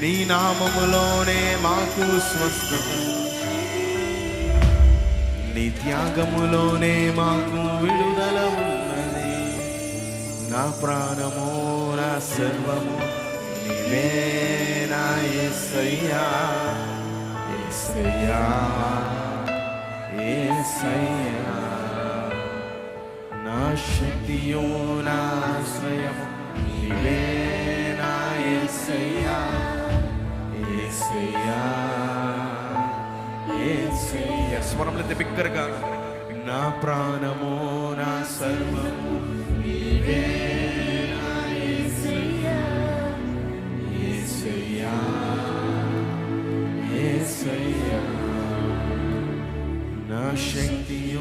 నీ నామములోనే మాకు స్వస్థత, నీ త్యాగములోనే మాకు విడుదల ఉన్నది. నా ప్రాణము నా సర్వము నీవే నా యేసయ్యా, యేసయ్యా, యేసయ్యా. నా శక్తియు నా ఆశ్రయము నీవే నా యేసయ్యా, యేసయ్యా, యేసయ్యా. స్వరములైతే బిగ్గరగా, నా ప్రాణము నా సర్వము నీవే నా యేసయ్యా, యేసయ్యా, యేసయ్యా. నా శక్తియు